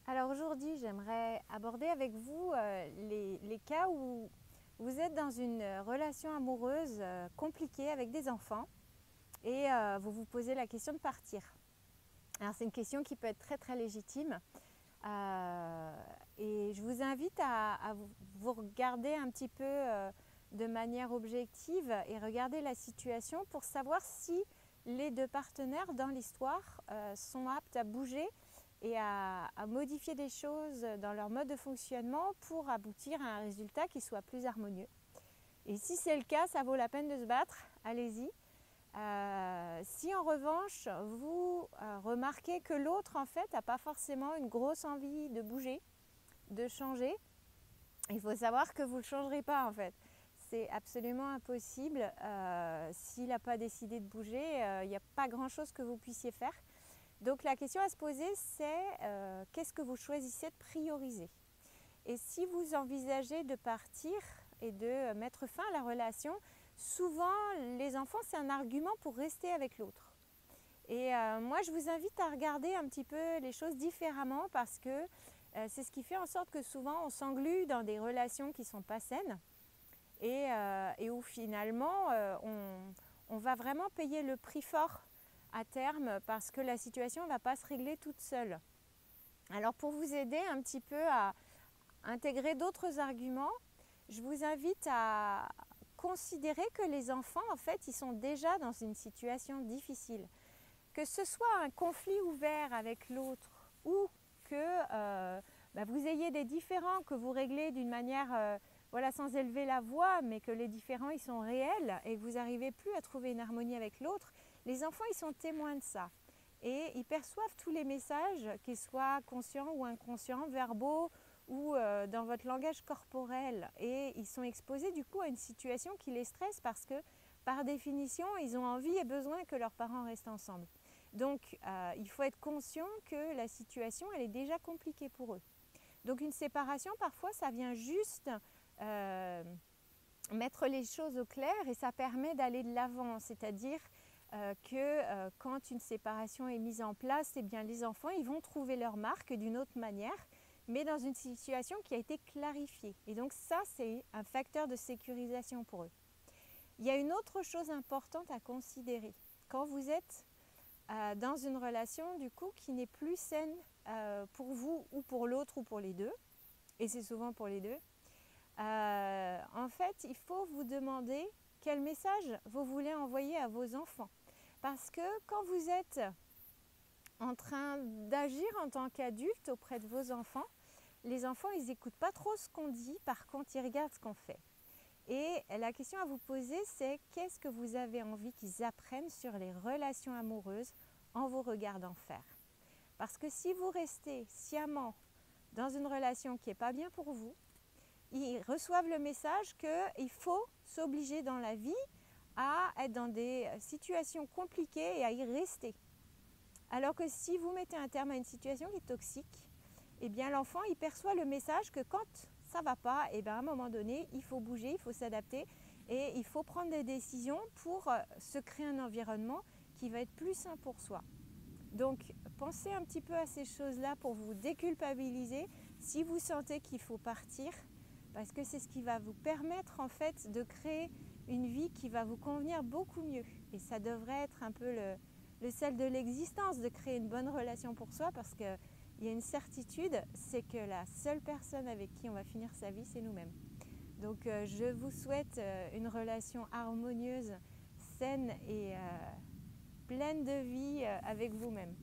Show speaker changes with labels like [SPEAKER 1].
[SPEAKER 1] Alors aujourd'hui, j'aimerais aborder avec vous les cas où vous êtes dans une relation amoureuse compliquée avec des enfants et vous vous posez la question de partir. Alors c'est une question qui peut être très très légitime et je vous invite à vous regarder un petit peu de manière objective et regarder la situation pour savoir si les deux partenaires dans l'histoire sont aptes à bouger et à modifier des choses dans leur mode de fonctionnement pour aboutir à un résultat qui soit plus harmonieux. Et si c'est le cas, ça vaut la peine de se battre, allez-y. Si en revanche, vous remarquez que l'autre en fait n'a pas forcément une grosse envie de bouger, de changer, il faut savoir que vous ne le changerez pas en fait. C'est absolument impossible. S'il n'a pas décidé de bouger, il n'y a pas grand-chose que vous puissiez faire. Donc la question à se poser, c'est qu'est-ce que vous choisissez de prioriser? Et si vous envisagez de partir et de mettre fin à la relation, souvent les enfants, c'est un argument pour rester avec l'autre. Et moi, je vous invite à regarder un petit peu les choses différemment parce que c'est ce qui fait en sorte que souvent on s'englue dans des relations qui ne sont pas saines et où finalement on va vraiment payer le prix fort à terme parce que la situation ne va pas se régler toute seule. Alors pour vous aider un petit peu à intégrer d'autres arguments, je vous invite à considérer que les enfants, en fait, ils sont déjà dans une situation difficile. Que ce soit un conflit ouvert avec l'autre ou que vous ayez des différends que vous réglez d'une manière sans élever la voix, mais que les différends ils sont réels et que vous n'arrivez plus à trouver une harmonie avec l'autre, les enfants ils sont témoins de ça. Et ils perçoivent tous les messages, qu'ils soient conscients ou inconscients, verbaux ou dans votre langage corporel. Et ils sont exposés du coup à une situation qui les stresse parce que par définition, ils ont envie et besoin que leurs parents restent ensemble. Donc il faut être conscient que la situation elle est déjà compliquée pour eux. Donc une séparation parfois ça vient juste mettre les choses au clair et ça permet d'aller de l'avant, c'est-à-dire que quand une séparation est mise en place, eh bien, les enfants ils vont trouver leur marque d'une autre manière, mais dans une situation qui a été clarifiée. Et donc ça, c'est un facteur de sécurisation pour eux. Il y a une autre chose importante à considérer. Quand vous êtes dans une relation du coup qui n'est plus saine pour vous ou pour l'autre ou pour les deux, et c'est souvent pour les deux, en fait, il faut vous demander quel message vous voulez envoyer à vos enfants. Parce que quand vous êtes en train d'agir en tant qu'adulte auprès de vos enfants, les enfants, ils n'écoutent pas trop ce qu'on dit, par contre, ils regardent ce qu'on fait. Et la question à vous poser, c'est qu'est-ce que vous avez envie qu'ils apprennent sur les relations amoureuses en vous regardant faire? Parce que si vous restez sciemment dans une relation qui n'est pas bien pour vous, ils reçoivent le message qu'il faut s'obliger dans la vie à être dans des situations compliquées et à y rester. Alors que si vous mettez un terme à une situation qui est toxique, eh bien l'enfant il perçoit le message que quand ça ne va pas, eh bien à un moment donné, il faut bouger, il faut s'adapter et il faut prendre des décisions pour se créer un environnement qui va être plus sain pour soi. Donc pensez un petit peu à ces choses-là pour vous déculpabiliser si vous sentez qu'il faut partir, parce que c'est ce qui va vous permettre en fait de créer une vie qui va vous convenir beaucoup mieux. Et ça devrait être un peu le sel de l'existence, de créer une bonne relation pour soi, parce qu'il y a une certitude, c'est que la seule personne avec qui on va finir sa vie, c'est nous-mêmes. Donc je vous souhaite une relation harmonieuse, saine et pleine de vie avec vous-même.